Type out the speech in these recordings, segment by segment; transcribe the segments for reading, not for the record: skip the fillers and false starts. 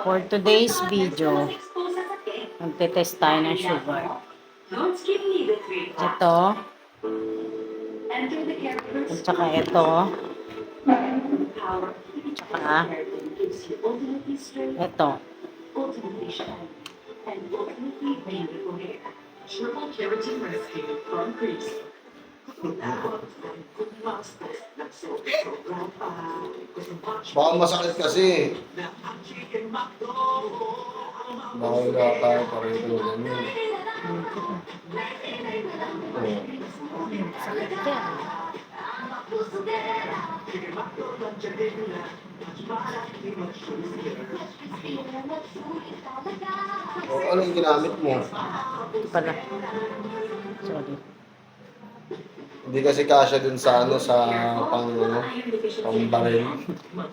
For today's video, magte-test tayo ng sugar. Ito. At saka ito. At saka ito. Baka masakit kasi. Baka wala tayo pareho ganyan. Sakit yan. O ano yung ginamit mo? Pala. Sorry. Hindi kasi kasya dun sa ano, sa pang-baril.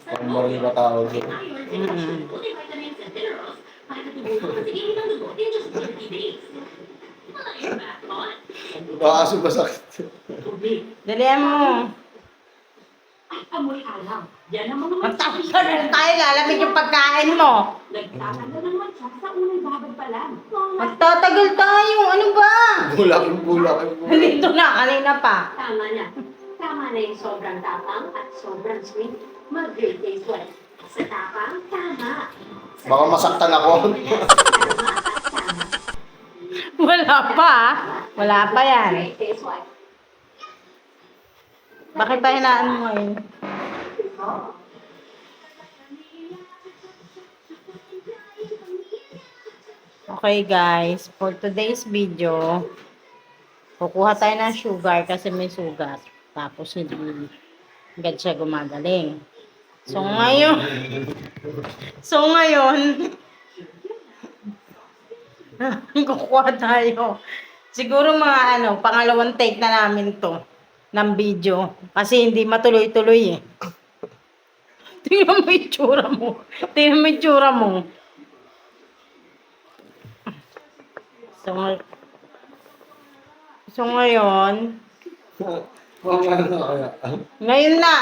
Pang-baril ba tawag yun? Baka kasi masakit. Dalihan mo. Magtapos na rin tayo, lalamig yung pagkain mo. Magtatagal tayo, ano ba? Bulak. Dito na, kanina pa. Tama na. Tama na yung sobrang tapang at sobrang sweet. Mag-great taste well. Sa tapang, tama. Baka masaktan ako. Wala pa. Wala pa yan. Great taste well. Bakit tayo naan mo ngayon? Okay guys, for today's video, kukuha tayo ng sugar kasi may sugat. Tapos hindi agad siya gumagaling. So ngayon, kukuha tayo. Siguro mga pangalawang take na namin to ng video. Kasi hindi matuloy-tuloy eh. Tingnan mo yung tsura mo. Tingnan mo yung tsura mo. So ngayon, ngayon na,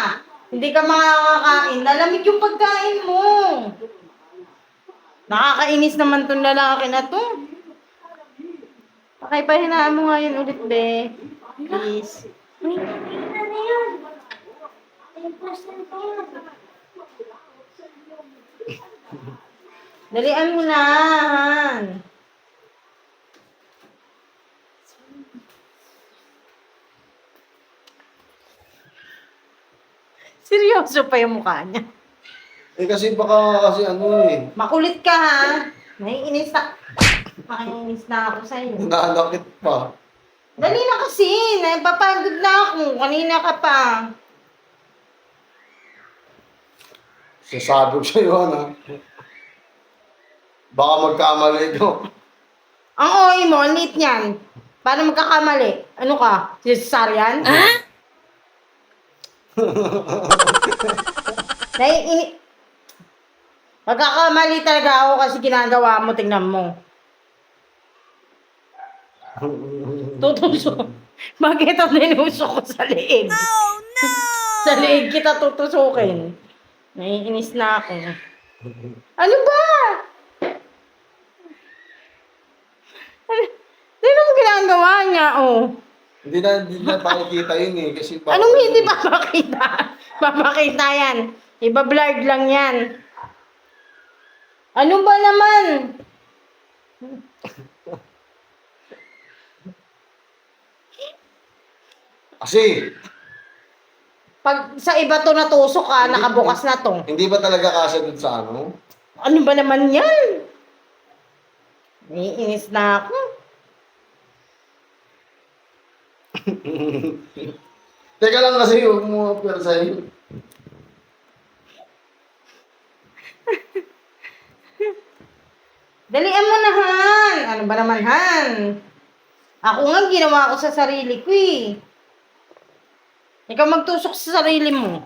hindi ka makakakain. Lalamig yung pagkain mo. Nakakainis naman tong lalaki na to. Okay, pahinaan mo ngayon ulit, be. Please. Dalian mo na, Han. Seryoso pa yung mukha niya. Kasi baka kasi Makulit ka, ha? Naiinis na ako sa'yo. nanakit pa. Dali na kasi. Napapagod na ako. Kanina ka pa. Sasabog sa'yo, Baka magkamali ko. Ang OA mo, ang liit niyan. Paano magkakamali? Ano ka? Si Cesarean? Magkakamali talaga ako kasi ginagawa mo. Tingnan mo. Tutusok. Bakit ang ninusok ko sa leeg? Oh, no! Sa leeg kita tutusukin. Naiinis na ako. Ano ba? Ano mo ginagawa niya, oh? Hindi na pakikita yun eh. Kasi Anong hindi papakita? Papakita yan. Iba-blurred lang yan. Ano ba naman? Kasi, Pag sa iba to natusok ka, nakabukas na to. hindi ba talaga kasya dun sa Ano ba naman yan? Naiinis na ako. Teka lang kasi huwag mo persahin. Dalian mo na, Han. Ano ba naman, Han? Ako nga ginawa ko sa sarili ko eh. Ikaw magtusok sa sarili mo.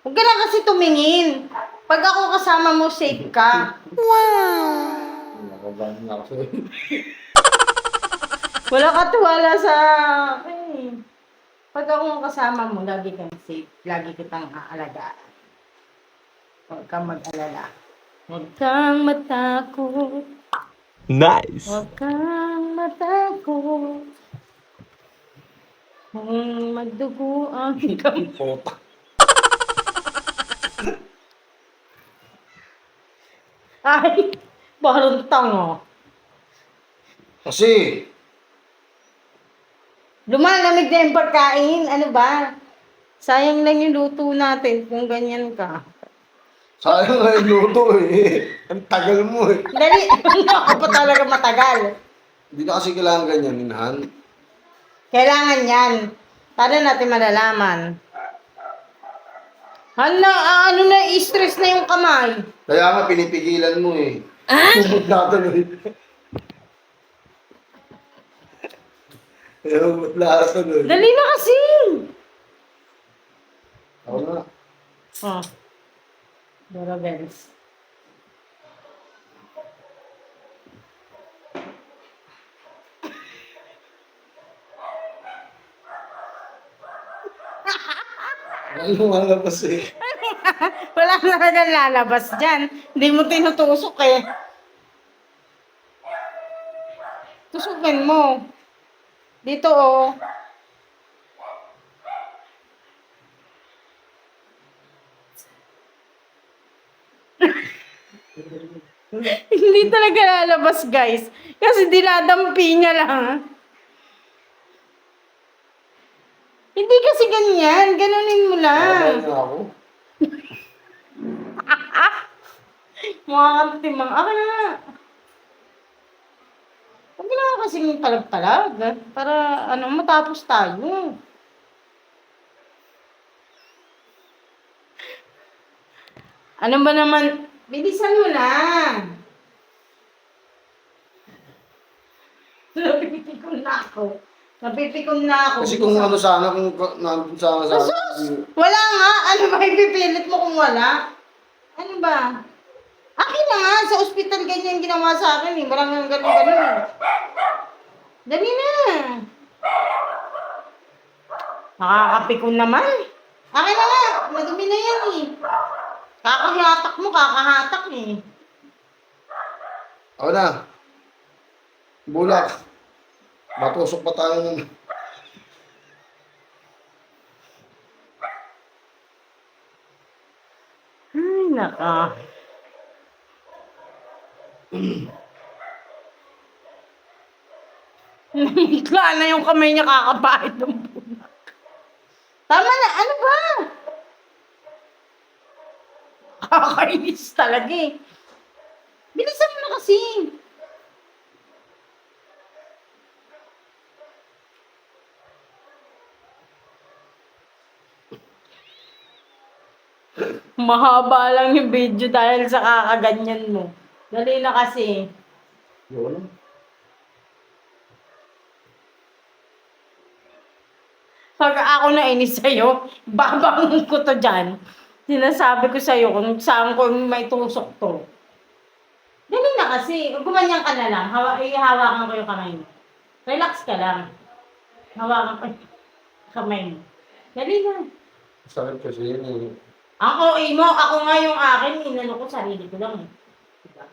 Huwag ka na kasi tumingin. Pag ako kasama mo, safe ka. Wow! Nakabahan na ako sa'yo. Wala ka tuwala sa akin. Pag ako kasama mo, lagi kang safe. Lagi kitang aalagaan. Huwag kang mag-alala. Huwag kang matakot. Nice. Huwag kang matakot. Kung magdugo ang kamay. Puta. Ay, parang tango. Kasi, Lumalamig na yung pagkain. Ano ba? Sayang lang yung luto natin kung ganyan ka. sayang nga yung luto eh. Ang tagal mo eh. Dali, ano ako pa talaga matagal. Hindi na kasi kailangan ganyan, Inhan. Kailangan yan. Para natin malalaman. Ano na, stress na yung kamay. Kaya nga, pinipigilan mo eh. Tumot na tuloy. Tumot na tuloy. Dali na kasi. Ako na. Oh. Dora Benz. Ano lumalabas eh. Wala na kang lalabas dyan. Hindi mo tinutusok eh. Tusukin mo. Dito oh. Hindi talaga lalabas guys. Kasi dinadampi niya lang. Hindi kasi ganyan. Ganunin mo lang. Nakabay na ako. Mga katimang. Akin na nga. Huwag na nga kasing talag-talag. Para matapos tayo. Ano ba naman? Bilisan mo na. Napipikon na ako. Napipikon na ako. Kasi kung ano sana, kung nandun sana sa... Wala nga. Ano ba ipipilit mo kung wala? Ano ba? Akin na nga. Sa ospital ganyan ginawa sa akin eh. Walang ganun-ganun eh. Dali na. Nakakapikon naman. Akin na nga. Madumi na yan eh. Kakahatak mo, kakahatak eh. Ako na. Bulak. Matusok pa tayo ng... Ay, naka. Namigla na yung kamay niya kakapahit ng bunak. Tama na, ano ba? Kakainis talaga eh. Bilisan mo na kasi. Mahaba lang yung video dahil sa kakaganyan mo. Dali na kasi. Yun. Pag ako nainis sa'yo, babangon ko to dyan. Sinasabi ko sa'yo kung saan ko may tusok to. Dali na kasi. Gumanyan ka na lang. Ihawakan ko yung kamay mo. Relax ka lang. Hawakan ko yung kamay mo. Dali na. Sakit kasi yun eh. Ang OA mo, ako nga yung akin, inano ko sarili ko lang eh. Diba?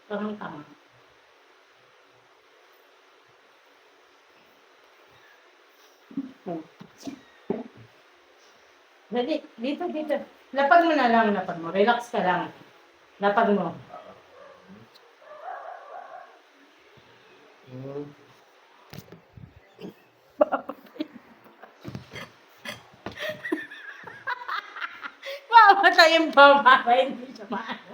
Parang tama. Dali, dito. Lapag mo na lang, lapag mo. Relax ka lang. Lapag mo. Mamatay yung pamama, hindi siya maano.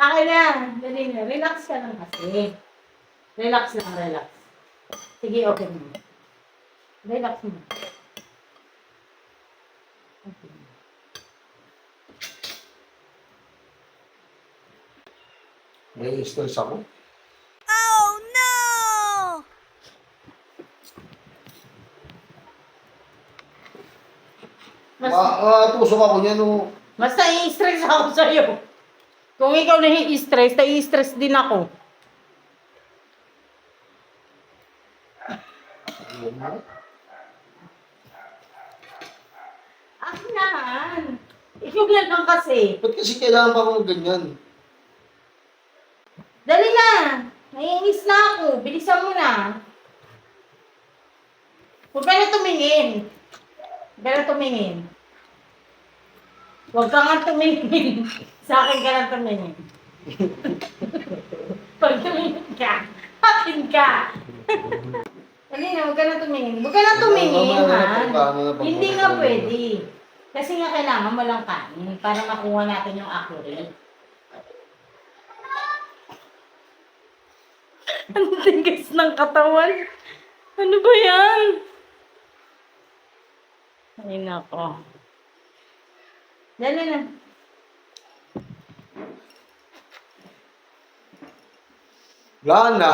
Akin na, dali na. Relax ka lang kasi. Relax lang, relax. Sige, okay mo. Relax mo. Okay. May stress ako. Tusok ako niyan no. Mas nai-stress ako sa'yo. Kung ikaw nai-stress, nai-stress din ako. Akin na. Ikaw na lang kasi. Ba't kasi kailangan pa akong ganyan? Dali na! Naiinis na ako. Bilisan mo na. Huwag ka na tumingin. Huwag ka na tumingin. Huwag ka nga tumingin. Sa akin ka na tumingin. Pag tumingin ka, akin ka. Dali na, huwag ka na tumingin. Huwag ka na tumingin, ha? Hindi nga pwede. Kasi nga kailangan mo lang kanin para makuha natin yung accurate. Ang tigas ng katawan. Ano ba yan? Ay, nako. Dali na. Wala na.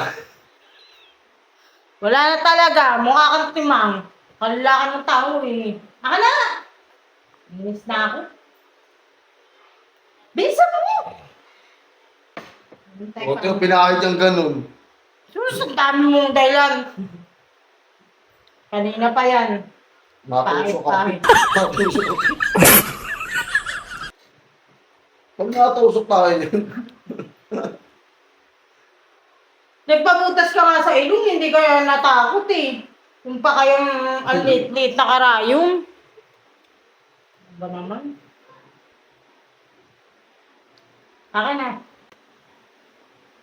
Wala na talaga. Mukha kang timang. Kalalakan ng tao eh. Aka na! Inis na ako. Bilisan mo! Huwag kang pinakahit yung ganun. Sus, ang dami mong dahilan. Kanina pa yan. Matusok ka. Pahit. Matusok ka. Pag natusok tayo yun. Nagpabutas ka nga sa ilong, hindi kaya natakot eh. Yung pa kayong ang lit-lit na karayong. Ano ba naman? Akin na.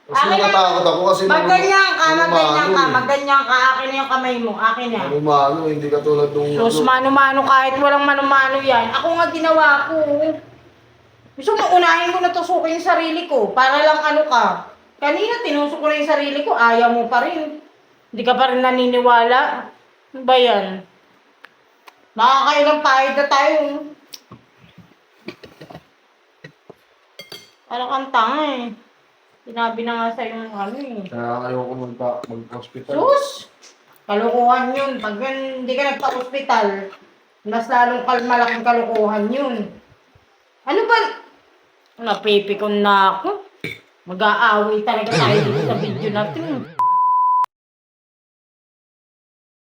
Kasi Akin na. natatakot ako kasi Magganyan ka, magganyan ka, eh. magganyan ka. Akin na yung kamay mo, akin na. Manumano, hindi ka tulad nung Sus, mano-mano kahit walang mano-mano yan. Ako nga ginawa ko. Gusto mo, unahin ko na tusukin yung sarili ko para lang ano ka. Kanina, tinusok ko na yung sarili ko, ayaw mo pa rin. Hindi ka pa rin naniniwala. Ano ba yan? Nakakailang pahid na tayo. Parang kang tanga eh. Sinabi na nga sa'yo yung ano eh. Kaya ayoko mag-hospital. Sus! Kalukuhan yun. Pag hindi ka nagpa-hospital, mas lalong malaking kalukuhan yun. Ano ba? Napipikon na ako. Mag-aaway talaga tayo dito sa video natin.